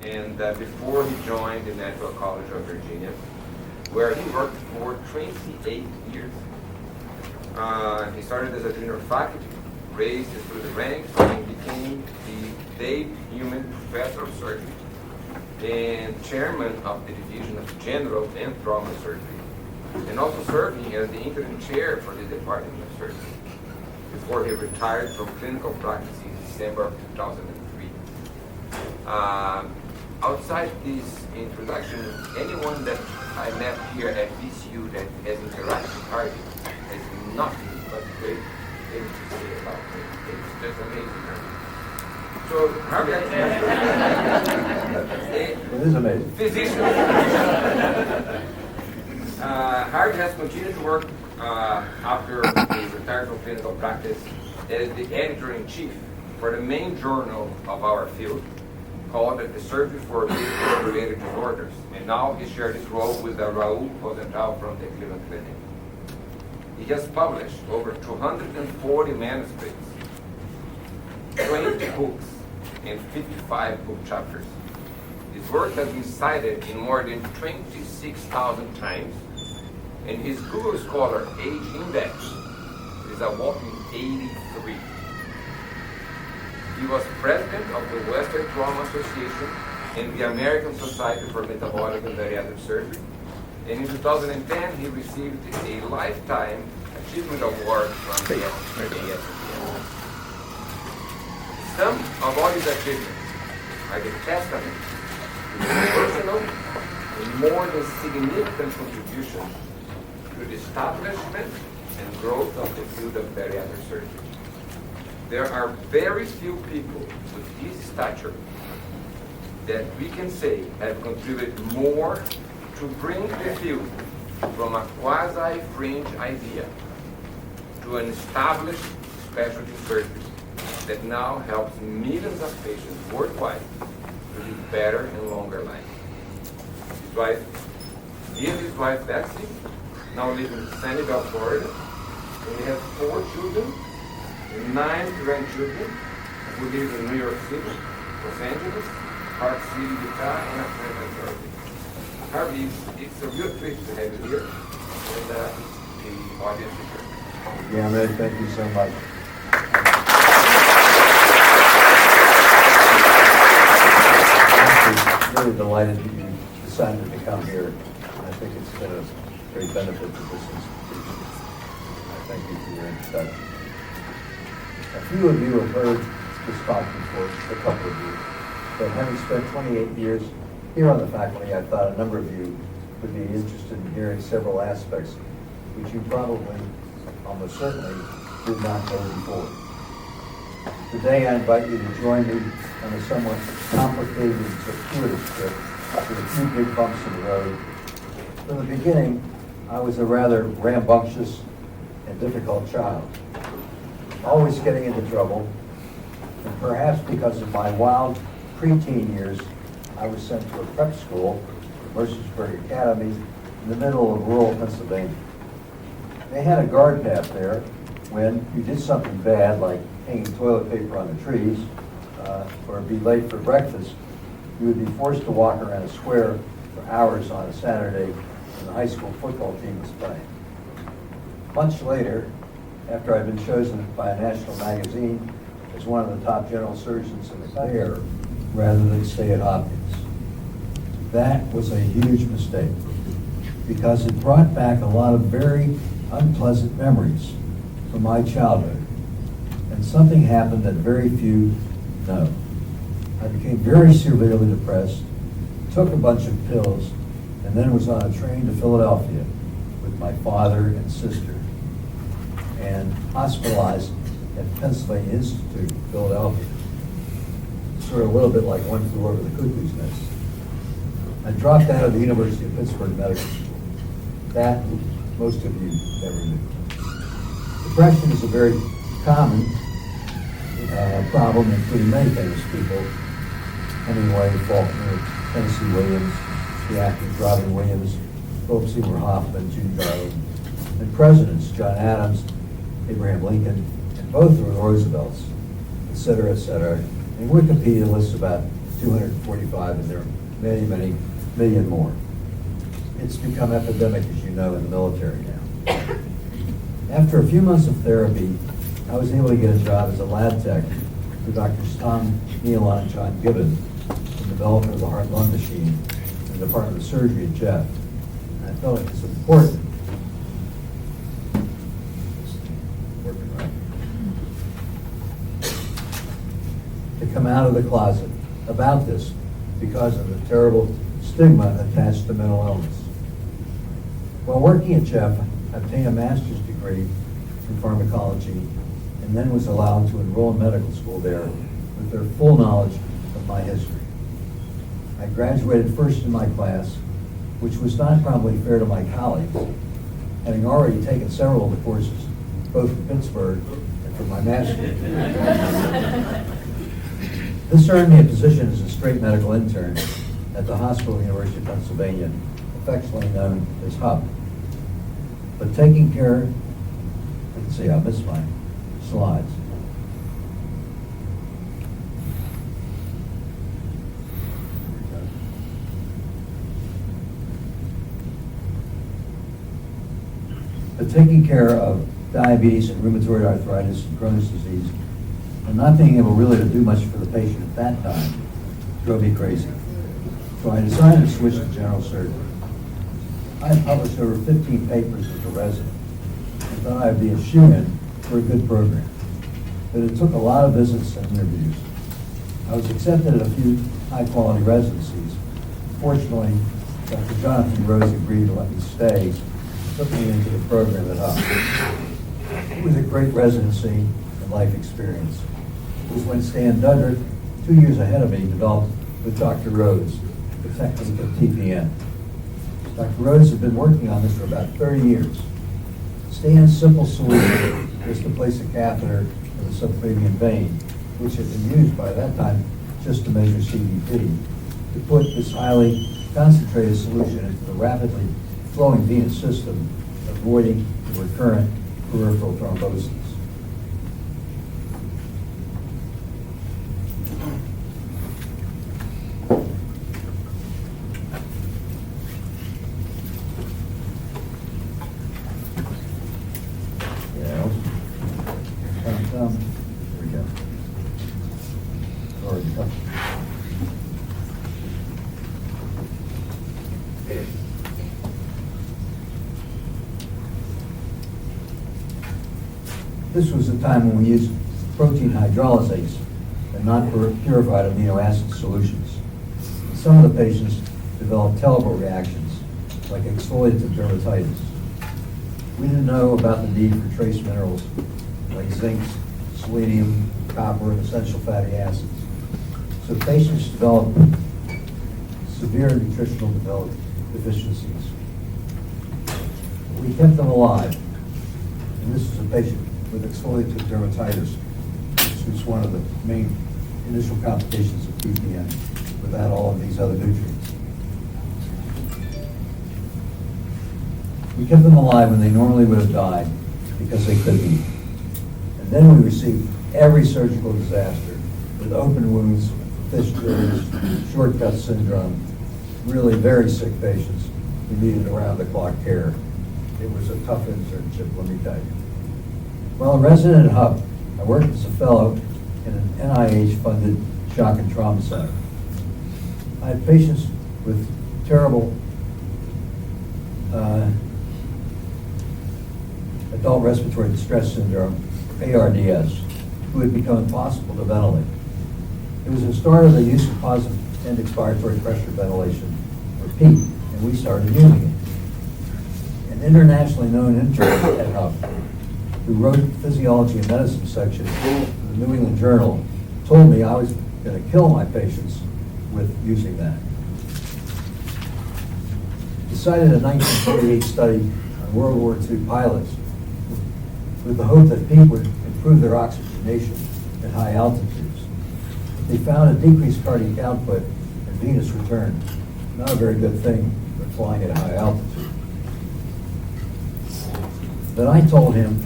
and before he joined the Medical College of Virginia, where he worked for 28 years. He started as a junior faculty, raised through the ranks, and became the Dave Human Professor of Surgery and chairman of the Division of General and Trauma Surgery, and also serving as the interim chair for the Department of Surgery before he retired from clinical practice in December of 2003. Outside this introduction, anyone that I met here at VCU that has interacted with Harvey has nothing but great things to say about him. It's just amazing. So Harvey it is amazing. Physician. Harvey has continued to work after he retired from clinical practice as the editor-in-chief for the main journal of our field, called the Surgery for Related Disorders. And now he shared his role with Raul Rosenthal from the Cleveland Clinic. He has published over 240 manuscripts, 20 books, and 55 book chapters. His work has been cited in more than 26,000 times, and his Google Scholar Age Index is a whopping 83. He was president of the Western Trauma Association and the American Society for Metabolic and Bariatric Surgery. And in 2010, he received a Lifetime Achievement Award from the ASPN. Some of all his achievements are the testament to his personal and more than significant contribution to the establishment and growth of the field of bariatric surgery. There are very few people with this stature that we can say have contributed more to bring the field from a quasi-fringe idea to an established specialty surgery that now helps millions of patients worldwide to live better and longer lives. His wife Betsy now lives in Sanibel, Florida, and we have 4 children and 9 grandchildren who live in New York City, Los Angeles, Park City, Utah, and Atlanta, Georgia. Harvey, it's a real treat to have you here, and the audience is here. Yeah, Ray, thank you so much. I'm really delighted that you decided to come here. I think it's been a great benefit to this institution. I thank you for your introduction. A few of you have heard this talk before, a couple of you, but having spent 28 years here on the faculty, I thought a number of you would be interested in hearing several aspects which you probably, almost certainly, did not know before. Today I invite you to join me on a somewhat complicated and circuitous trip with a few big bumps in the road. From the beginning, I was a rather rambunctious and difficult child, always getting into trouble, and perhaps because of my wild preteen years, I was sent to a prep school, Mercersburg Academy, in the middle of rural Pennsylvania. They had a guard path there when you did something bad, like hanging toilet paper on the trees, or be late for breakfast, you would be forced to walk around a square for hours on a Saturday when the high school football team was playing. Much later, after I'd been chosen by a national magazine as one of the top general surgeons in the country, rather than stay at Hopkins. That was a huge mistake because it brought back a lot of very unpleasant memories from my childhood. And something happened that very few know. I became very severely depressed, took a bunch of pills, and then was on a train to Philadelphia with my father and sister and hospitalized at Pennsylvania Institute in Philadelphia. Sort of a little bit like One Flew Over the Cuckoo's Nest. I dropped out of the University of Pittsburgh Medical School. That most of you never knew. Depression is a very common problem, including many famous people. Hemingway, Faulkner, Tennessee Williams, the actor Robin Williams, Philip Seymour Hoffman, Judy Garland, and presidents John Adams, Abraham Lincoln, and both were Roosevelts, et cetera, et cetera. And Wikipedia lists about 245, and there are many, many million more. It's become epidemic, as you know, in the military now. After a few months of therapy, I was able to get a job as a lab tech for Drs. Tom Neal and John Gibbon, the development of the heart-lung machine in the Department of Surgery at Jeff. And I felt it was important. Working right. To come out of the closet about this because of the terrible stigma attached to mental illness. While working at Jeff, I obtained a master's degree in pharmacology and then was allowed to enroll in medical school there with their full knowledge of my history. I graduated first in my class, which was not probably fair to my colleagues, having already taken several of the courses, both in Pittsburgh and for my master's. This earned me a position as a straight medical intern at the hospital of the University of Pennsylvania, affectionately known as HUP. But taking care, you can see I missed my slides. But taking care of diabetes and rheumatoid arthritis and Crohn's disease and not being able really to do much for the patient at that time drove me crazy. So I decided to switch to general surgery. I had published over 15 papers as a resident and thought I'd be a shoo-in for a good program. But it took a lot of visits and interviews. I was accepted at a few high-quality residencies. Fortunately, Dr. Jonathan Rose agreed to let me stay, put me into the program at HUP. It was a great residency and life experience. It was when Stan Dudrick, 2 years ahead of me, developed with Dr. Rose the technique of TPN. Dr. Rose had been working on this for about 30 years. Stan's simple solution was to place a catheter in the subclavian vein, which had been used by that time just to measure CVP, to put this highly concentrated solution into the rapidly flowing venous system, avoiding the recurrent peripheral thrombosis. There we go. Sorry. This was the time when we used protein hydrolysase and not purified amino acid solutions. Some of the patients developed terrible reactions, like exfoliative dermatitis. We didn't know about the need for trace minerals like zinc, selenium, copper, and essential fatty acids. So patients developed severe nutritional deficiencies. We kept them alive. And this is a patient with exfoliative dermatitis, which was one of the main initial complications of TPN without all of these other nutrients. We kept them alive when they normally would have died because they couldn't eat. And then we received every surgical disaster with open wounds, fistulas, shortcut syndrome, really very sick patients who needed around-the-clock care. It was a tough internship, let me tell you. While a resident at HUP, I worked as a fellow in an NIH-funded shock and trauma center. I had patients with terrible adult respiratory distress syndrome, ARDS, who had become impossible to ventilate. It was the start of the use of positive end expiratory pressure ventilation, or PEEP, and we started using it. An internationally known intern at HUP, who wrote the Physiology and Medicine section of the New England Journal, told me I was going to kill my patients with using that. He cited a 1948 study on World War II pilots with the hope that PEEP would improve their oxygenation at high altitudes. They found a decreased cardiac output and venous return. Not a very good thing when flying at high altitude. Then I told him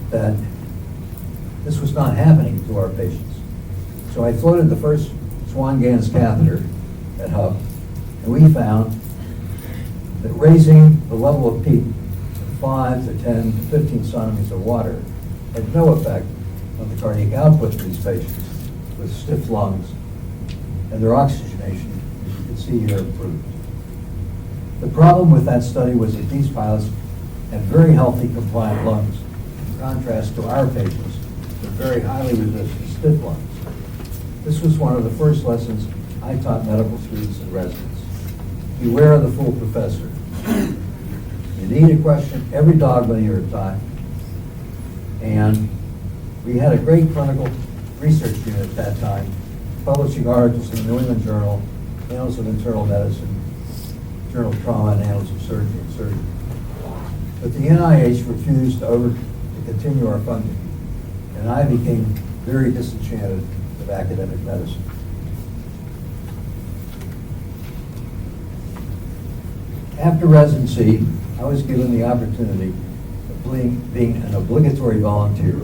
that this was not happening to our patients. So I floated the first Swan-Ganz catheter at Hub, and we found that raising the level of PEEP from 5 to 10 to 15 centimeters of water had no effect on the cardiac output of these patients with stiff lungs, and their oxygenation, as you can see here, improved. The problem with that study was that these pilots had very healthy, compliant lungs, in contrast to our patients with very highly resistant stiff lungs. This was one of the first lessons I taught medical students and residents. Beware of the fool professor. You need to question every dogma you're taught. And we had a great clinical research unit at that time, publishing articles in the New England Journal, Annals of Internal Medicine, Journal of Trauma, and Annals of Surgery and Surgery. But the NIH refused to continue our funding, and I became very disenchanted with academic medicine. After residency, I was given the opportunity of being an obligatory volunteer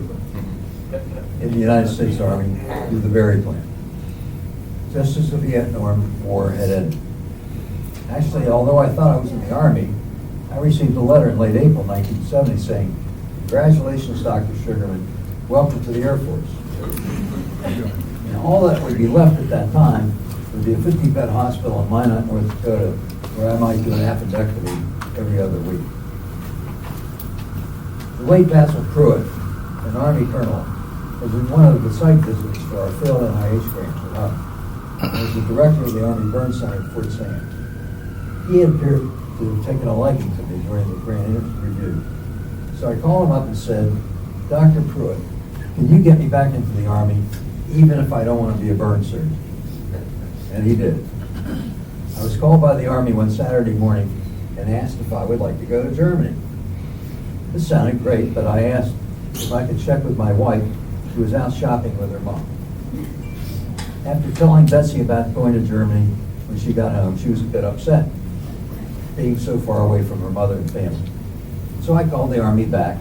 in the United States Army through the Berry Plan, just as the Vietnam War had ended. Actually, although I thought I was in the Army, I received a letter in late April 1970 saying, "Congratulations, Dr. Sugerman, welcome to the Air Force." And all that would be left at that time would be a 50-bed hospital in Minot, North Dakota, where I might do an appendectomy every other week. The late Basil Pruitt, an Army colonel, had been one of the site visitors for our failed NIH grants at Hub, and was the director of the Army Burn Center at Fort Sam. He appeared to have taken a liking to me during the grant review. So I called him up and said, "Dr. Pruitt, can you get me back into the Army, even if I don't want to be a burn surgeon?" And he did. I was called by the Army one Saturday morning and asked if I would like to go to Germany. This sounded great, but I asked if I could check with my wife. She was out shopping with her mom. After telling Betsy about going to Germany, when she got home, she was a bit upset, being so far away from her mother and family. So I called the Army back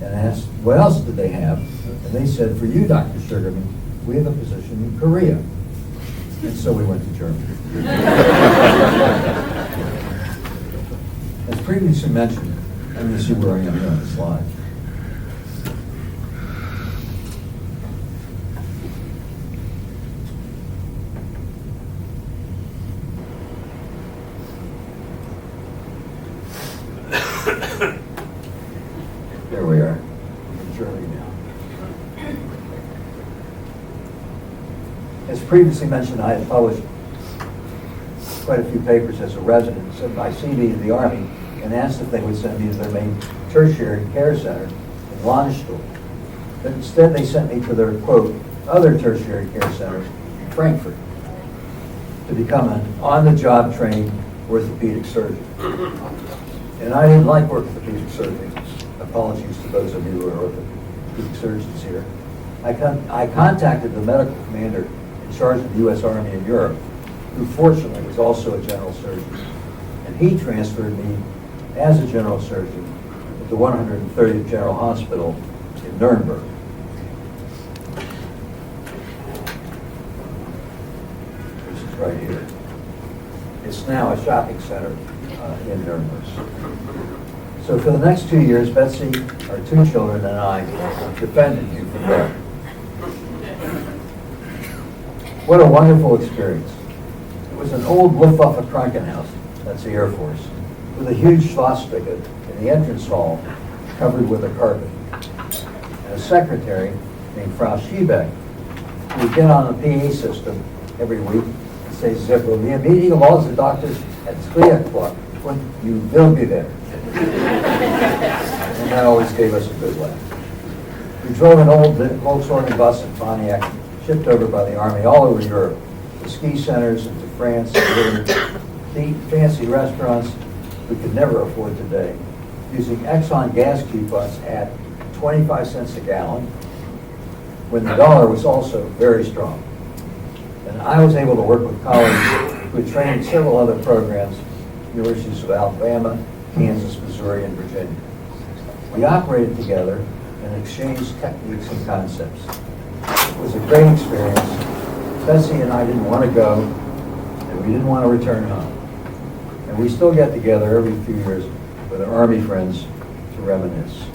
and asked what else did they have, and they said, "For you, Dr. Sugerman, we have a position in Korea." And so we went to Germany. As previously mentioned, I'm going to see where I am here on the slide. There we are, in Germany now. As previously mentioned, I had published quite a few papers as a resident, sent my CV to the Army, and asked if they would send me to their main tertiary care center in Landstuhl. But instead they sent me to their, quote, other tertiary care center in Frankfurt to become an on-the-job trained orthopedic surgeon. And I didn't like orthopedic surgeons. Apologies to those of you who are orthopedic surgeons here. I contacted the medical commander in charge of the U.S. Army in Europe, who fortunately was also a general surgeon. And he transferred me as a general surgeon at the 130th General Hospital in Nuremberg. This is right here. It's now a shopping center in Nuremberg. So for the next 2 years, Betsy, our 2 children, and I defended you from there. What a wonderful experience. It was an old Luftwaffe Krankenhaus, that's the Air Force, with a huge swastika in the entrance hall covered with a carpet. And a secretary named Frau Schiebeck would get on the PA system every week and say, "There will be a meeting of all the doctors at 3 o'clock when you will be there." And that always gave us a good laugh. We drove an old Volkswagen bus in Pontiac, shipped over by the Army all over Europe, to ski centers and to France, and to eat fancy restaurants we could never afford today, using Exxon gas coupons at 25 cents a gallon, when the dollar was also very strong. And I was able to work with colleagues who had trained in several other programs, universities of Alabama, Kansas, Missouri, and Virginia. We operated together and exchanged techniques and concepts. It was a great experience. Bessie and I didn't want to go, and we didn't want to return home. And we still get together every few years with our Army friends to reminisce.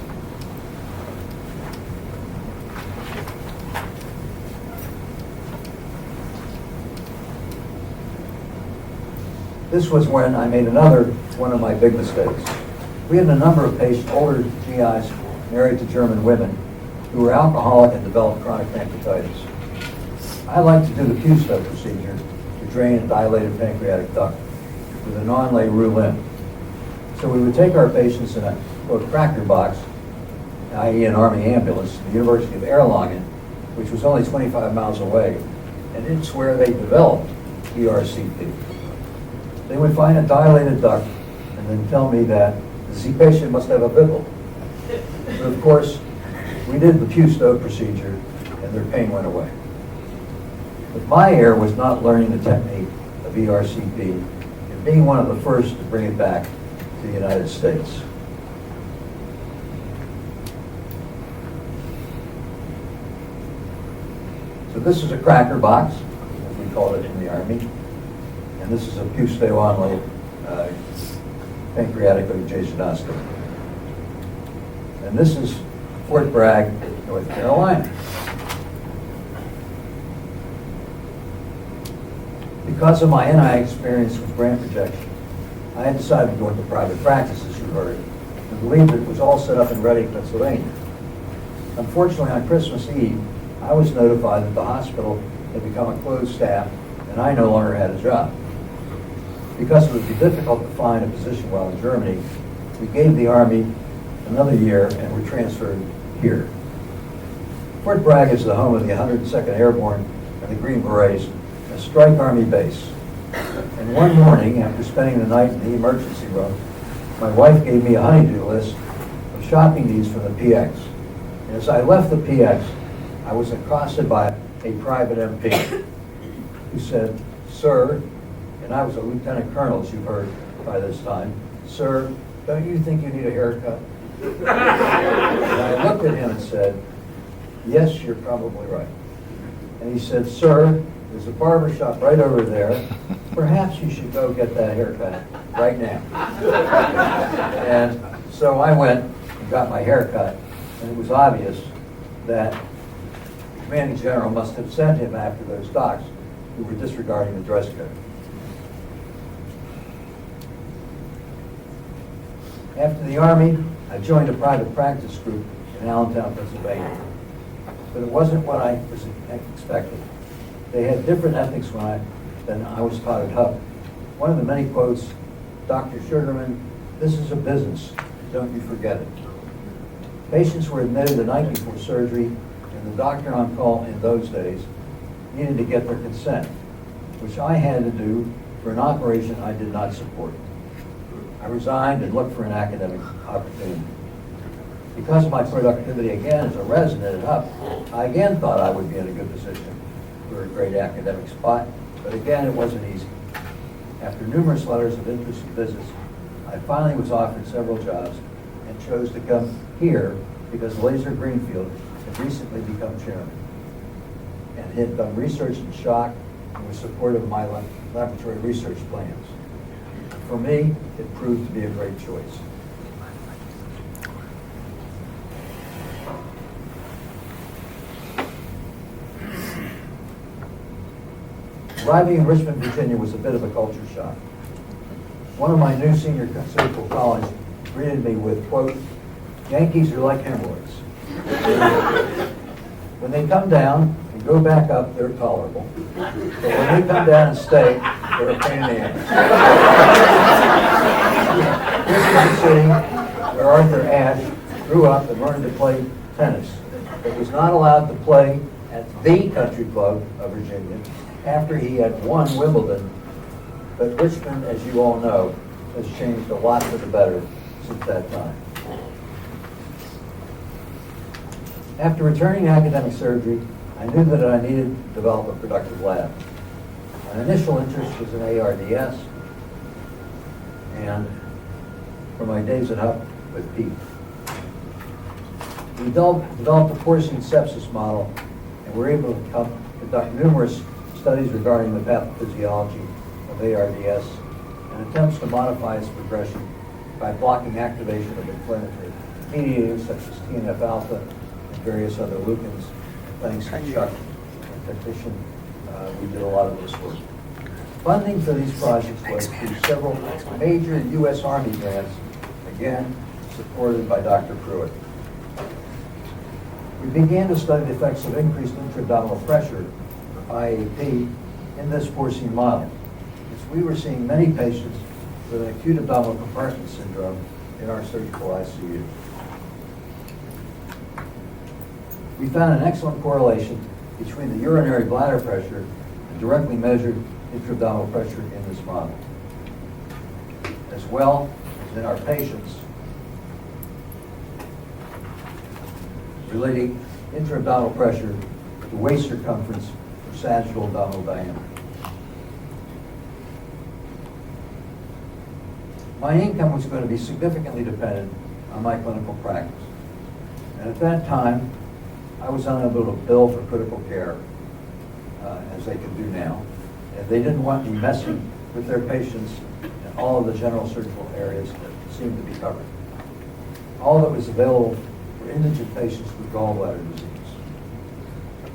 This was when I made one of my big mistakes. We had a number of patients, older GIs, married to German women, who were alcoholic and developed chronic pancreatitis. I like to do the Q-stub procedure to drain a dilated pancreatic duct with a non-lay roux-limb. So we would take our patients in a quote, cracker box, i.e. an Army ambulance, to the University of Erlangen, which was only 25 miles away, and it's where they developed ERCP. They would find a dilated duct and then tell me that the patient must have a Bickle. But of course, we did the Q-stub procedure and their pain went away. But my error was not learning the technique of ERCP and being one of the first to bring it back to the United States. So this is a cracker box, as we called it in the Army. And this is a Q-stay-only pancreatic JEJUNAL-ILEAL. And this is Fort Bragg, North Carolina. Because of my NI experience with grant rejection, I had decided to go into private practice, as you heard, and believed it was all set up in Reading, Pennsylvania. Unfortunately, on Christmas Eve, I was notified that the hospital had become a closed staff and I no longer had a job. Because it would be difficult to find a position while in Germany, we gave the Army another year and were transferred here. Fort Bragg is the home of the 102nd Airborne and the Green Berets, a strike Army base. And one morning, after spending the night in the emergency room, my wife gave me a honey-do list of shopping needs from the PX. And as I left the PX, I was accosted by a private MP who said, "Sir," and I was a lieutenant colonel, as you've heard by this time, "Sir, don't you think you need a haircut?" And I looked at him and said, "Yes, you're probably right." And he said, "Sir, there's a barber shop right over there. Perhaps you should go get that haircut right now." And so I went and got my haircut, and it was obvious that the commanding general must have sent him after those docs who were disregarding the dress code. After the Army, I joined a private practice group in Allentown, Pennsylvania. But it wasn't what I was expecting. They had different ethics than I was taught at HUB. One of the many quotes, "Dr. Sugerman, this is a business, don't you forget it." Patients were admitted the night before surgery, and the doctor on call in those days needed to get their consent, which I had to do for an operation I did not support. I resigned and looked for an academic opportunity. Because of my productivity again as a resident at HUB, I again thought I would be in a good position for a great academic spot, but again it wasn't easy. After numerous letters of interest and visits, I finally was offered several jobs and chose to come here because Laser Greenfield had recently become chairman and had done research in shock and was supportive of my laboratory research plans. For me, it proved to be a great choice. Arriving in Richmond, Virginia was a bit of a culture shock. One of my new senior surgical colleagues greeted me with, quote, "Yankees are like hemorrhoids. When they come down and go back up, they're tolerable. But when they come down and stay, they're a pain in the ass." This is the city where Arthur Ashe grew up and learned to play tennis, but was not allowed to play at the country club of Virginia after he had won Wimbledon. But Richmond, as you all know, has changed a lot for the better since that time. After returning to academic surgery, I knew that I needed to develop a productive lab. My initial interest was in ARDS, and for my days at HUB with Pete. We developed a porcine sepsis model, and were able to conduct numerous studies regarding the pathophysiology of ARDS and attempts to modify its progression by blocking activation of inflammatory mediators such as TNF-alpha and various other leukins. Thanks to Chuck and technician, we did a lot of this work. Funding for these projects was through several major U.S. Army grants, again, supported by Dr. Pruitt. We began to study the effects of increased intra-abdominal pressure, or IAP, in this porcine model, as we were seeing many patients with an acute abdominal compartment syndrome in our surgical ICU. We found an excellent correlation between the urinary bladder pressure and directly measured intra-abdominal pressure in this model, as well as in our patients, relating intra-abdominal pressure to waist circumference or sagittal abdominal diameter. My income was going to be significantly dependent on my clinical practice. And at that time, I was unable to bill for critical care, as they can do now. And they didn't want me messing with their patients in all of the general surgical areas that seemed to be covered. All that was available were indigent patients with gallbladder disease.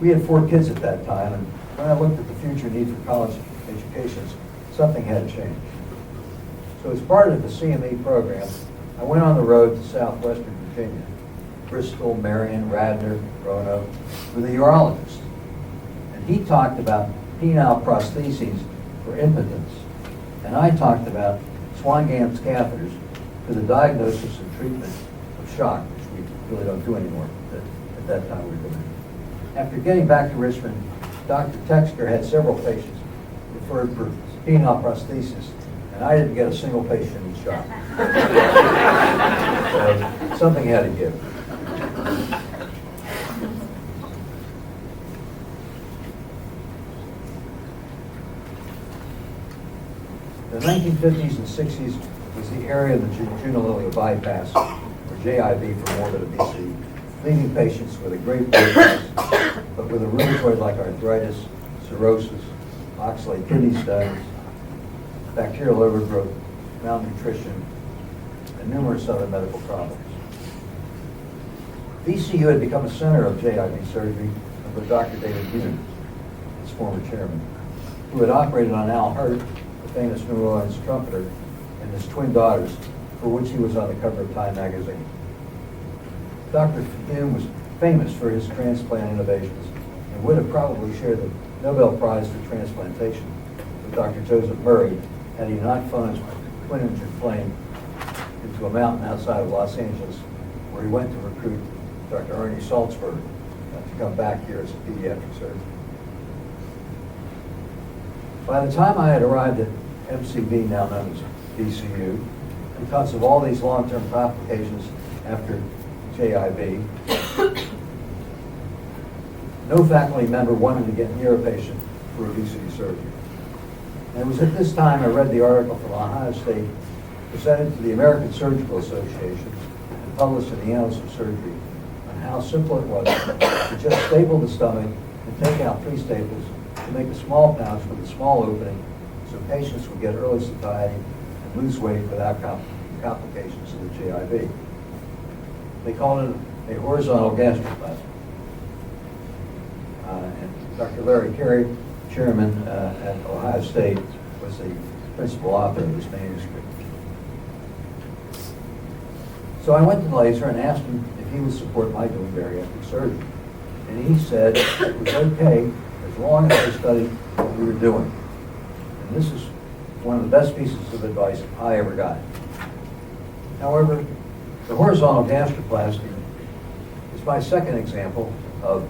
We had 4 kids at that time, and when I looked at the future need for college education, something had to change. So as part of the CME program, I went on the road to southwestern Virginia, Bristol, Marion, Radnor, Roanoke, with a urologist. And he talked about penile prostheses for impotence. And I talked about Swan-Ganz catheters for the diagnosis and treatment of shock, which we really don't do anymore, but at that time we were doing it. After getting back to Richmond, Dr. Texker had several patients referred for penile prosthesis, and I didn't get a single patient in shock. So something had to give. The 1950s and 60s was the area of the JEJUNAL-ILEAL bypass, or JIB for morbid obesity, leaving patients with a great weight loss, but with a rheumatoid-like arthritis, cirrhosis, oxalate kidney stones, bacterial overgrowth, malnutrition, and numerous other medical problems. VCU had become a center of JIB surgery under Dr. David Yoon, its former chairman, who had operated on Al Hurt, the famous New Orleans trumpeter, and his twin daughters, for which he was on the cover of Time magazine. Dr. Yoon was famous for his transplant innovations and would have probably shared the Nobel Prize for transplantation with Dr. Joseph Murray had he not flown his twin-engine plane into a mountain outside of Los Angeles, where he went to recruit Dr. Ernie Salzberg to come back here as a pediatric surgeon. By the time I had arrived at MCV, now known as VCU, because of all these long-term complications after JIB, no faculty member wanted to get near a patient for obesity surgery. And it was at this time I read the article from Ohio State presented to the American Surgical Association and published in the Annals of Surgery on how simple it was to just staple the stomach and take out 3 staples to make a small pouch with a small opening so patients would get early satiety and lose weight without complications of the JIB. They called it a horizontal gastroplasty. And Dr. Larry Carey, chairman at Ohio State, was the principal author of this manuscript. So I went to Laser and asked him if he would support my doing bariatric surgery. And he said it was okay as long as I studied what we were doing. And this is one of the best pieces of advice I ever got. However, the horizontal gastroplasty is my second example of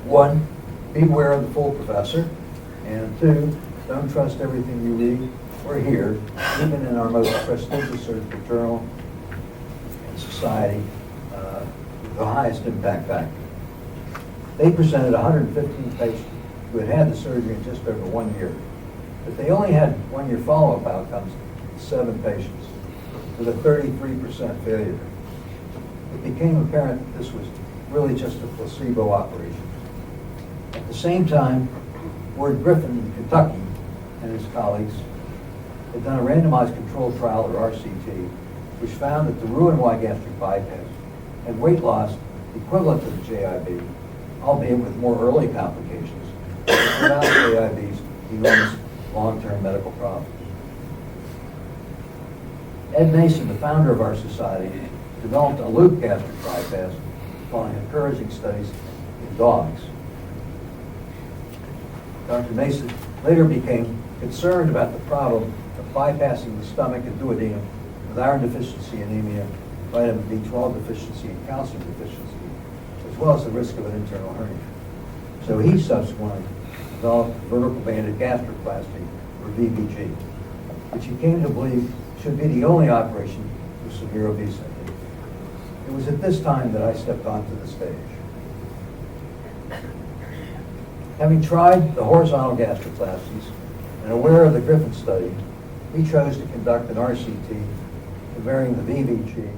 1, beware of the full professor, and 2, don't trust everything you read or hear, even in our most prestigious surgical journal and society, with the highest impact factor. They presented 115 patients who had had the surgery in just over 1 year, but they only had 1-year follow-up outcomes in 7 patients, with a 33% failure rate. It became apparent that this was really just a placebo operation. At the same time, Ward Griffin in Kentucky and his colleagues had done a randomized controlled trial, or RCT, which found that the Roux-en-Y gastric bypass had weight loss equivalent to the JIB, albeit with more early complications. Without JIBs, enormous long-term medical problems. Ed Mason, the founder of our society, developed a loop gastric bypass following encouraging studies in dogs. Dr. Mason later became concerned about the problem of bypassing the stomach and duodenum with iron deficiency anemia, vitamin B12 deficiency, and calcium deficiency, as well as the risk of an internal hernia. So he subsequently developed vertical banded gastroplasty, or VBG, which he came to believe should be the only operation for severe obesity. It was at this time that I stepped onto the stage. Having tried the horizontal gastroplasties and aware of the Griffin study, we chose to conduct an RCT comparing the VBG,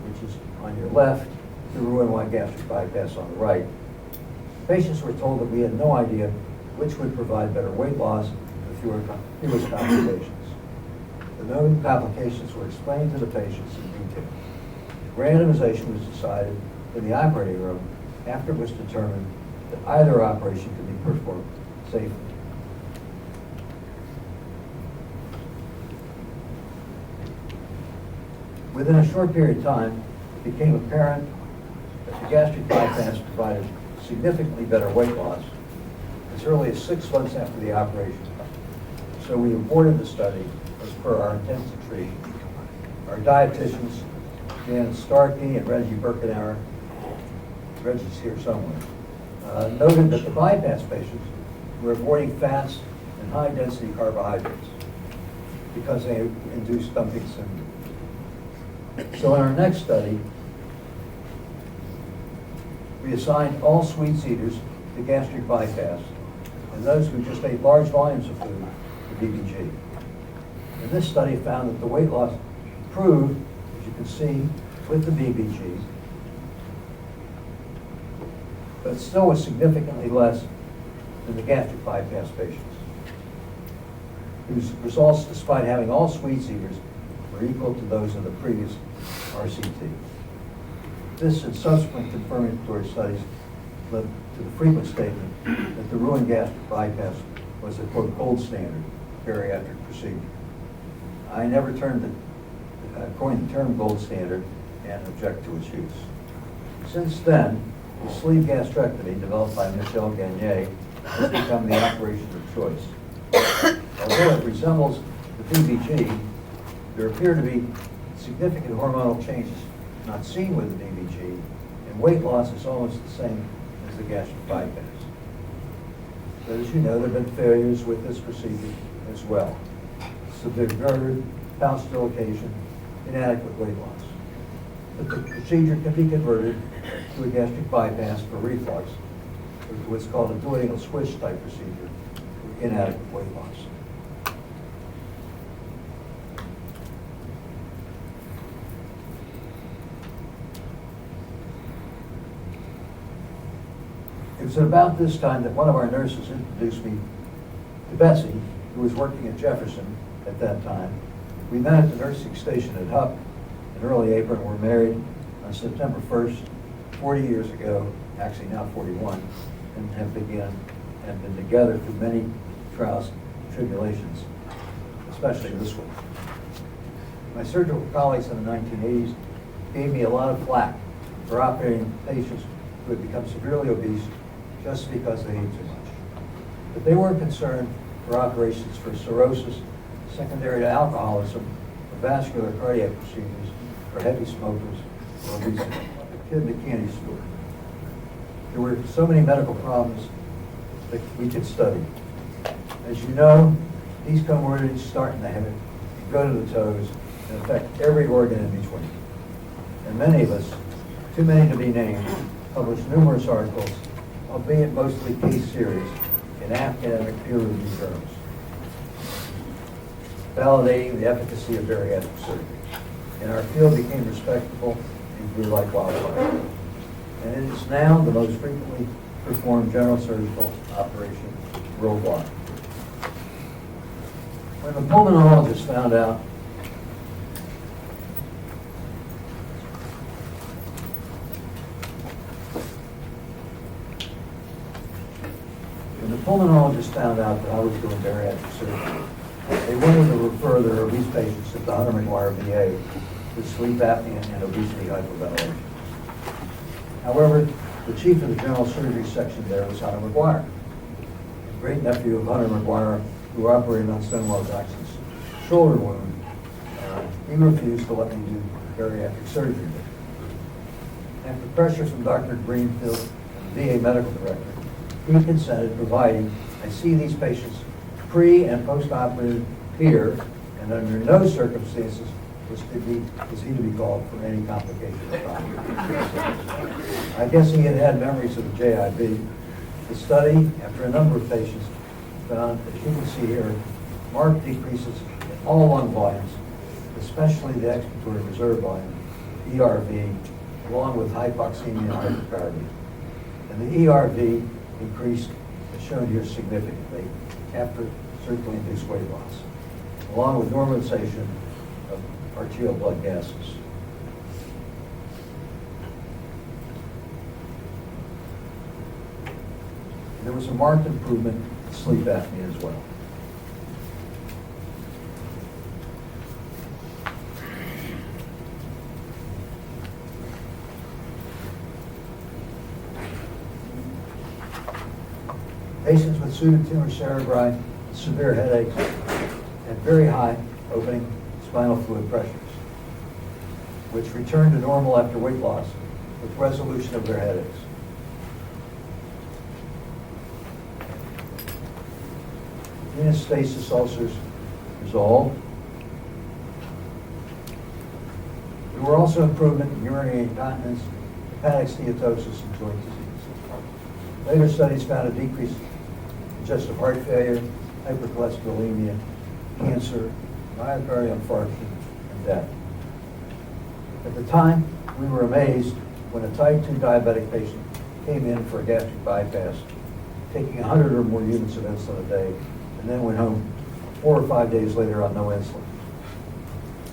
which is on your left, to the Roux-en-Y gastric bypass on the right. Patients were told that we had no idea which would provide better weight loss with fewest complications. The known complications were explained to the patients in detail. Randomization was decided in the operating room after it was determined that either operation could be performed safely. Within a short period of time, it became apparent that the gastric bypass provided significantly better weight loss as early as 6 months after the operation. So we aborted the study as per our intent to treat. Our dietitians, Dan Starkey and Reggie Birkenauer, Reggie's here somewhere, noted that the bypass patients were avoiding fats and high-density carbohydrates because they induced dumping syndrome. So in our next study, we assigned all sweets eaters to gastric bypass and those who just ate large volumes of food to VBG. And this study found that the weight loss improved, as you can see, with the VBG, but it still was significantly less than the gastric bypass patients, whose results, despite having all sweets eaters, were equal to those of the previous RCT. This and subsequent confirmatory studies led to the frequent statement that the Roux gastric bypass was the, quote, gold standard bariatric procedure. I never coined the term gold standard and object to its use. Since then, the sleeve gastrectomy developed by Michel Gagne has become the operation of choice. Although it resembles the VBG, there appear to be significant hormonal changes not seen with the VBG, and weight loss is almost the same as the gastric bypass. But as you know, there have been failures with this procedure as well. Severe GERD, pouch dilatation, inadequate weight loss. But the procedure can be converted to a gastric bypass for reflux, or what's called a duodenal switch type procedure for inadequate weight loss. It was at about this time that one of our nurses introduced me to Betsy, who was working at Jefferson at that time. We met at the nursing station at Hupp in early April and were married on September 1st, 40 years ago, actually now 41, and have been together through many trials and tribulations, especially this one. My surgical colleagues in the 1980s gave me a lot of flack for operating patients who had become severely obese just because they ate too much. But they weren't concerned for operations for cirrhosis, secondary to alcoholism, or vascular cardiac procedures, for heavy smokers, or obesity. A kid in the candy store. There were so many medical problems that we could study. As you know, these comorbidities start in the head, go to the toes, and affect every organ in between. And many of us, too many to be named, published numerous articles, albeit mostly case series, in academic peer-reviewed journals, validating the efficacy of bariatric surgery. And our field became respectable and grew like wildfire. and it is now the most frequently performed general surgical operation worldwide. When the pulmonologist found out that I was doing bariatric surgery, they wanted to refer their obese patients to the Hunter McGuire VA with sleep apnea and obesity hyperventilation. However, the chief of the general surgery section there was Hunter McGuire, great nephew of Hunter McGuire, who operated on Stonewall Jackson's shoulder wound. He refused to let me do bariatric surgery. After pressure from Dr. Greenfield, the VA medical director, he consented, providing I see these patients pre- and post-operative here, and under no circumstances was he to be called for any complication or problem. I guess he had memories of the JIB. The study, after a number of patients, found, as you can see here, marked decreases in all lung volumes, especially the expiratory reserve volume, ERV, along with hypoxemia and hypercarbia. And the ERV increased, as shown here, significantly after surgically induced weight loss, along with normalization of arterial blood gases. There was a marked improvement in sleep apnea as well. Patients with pseudotumor cerebri, severe headaches, and very high opening spinal fluid pressures, which returned to normal after weight loss with resolution of their headaches. Venous stasis ulcers resolved. There were also improvement in urinary incontinence, hepatic steatosis, and joint disease. Later studies found a decrease in congestive heart failure, hypercholesterolemia, cancer, myocardial infarction, and death. At the time, we were amazed when a type 2 diabetic patient came in for a gastric bypass, taking 100 or more units of insulin a day, and then went home 4 or 5 days later on no insulin.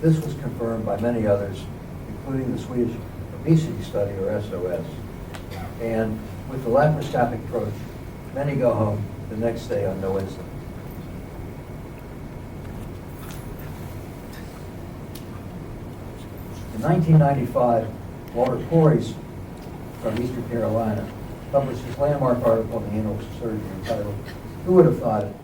This was confirmed by many others, including the Swedish obesity study, or SOS. And with the laparoscopic approach, many go home the next day on no insulin. In 1995, Walter Porys from Eastern Carolina published his landmark article in the Annals of Surgery entitled, "Who Would Have Thought It?"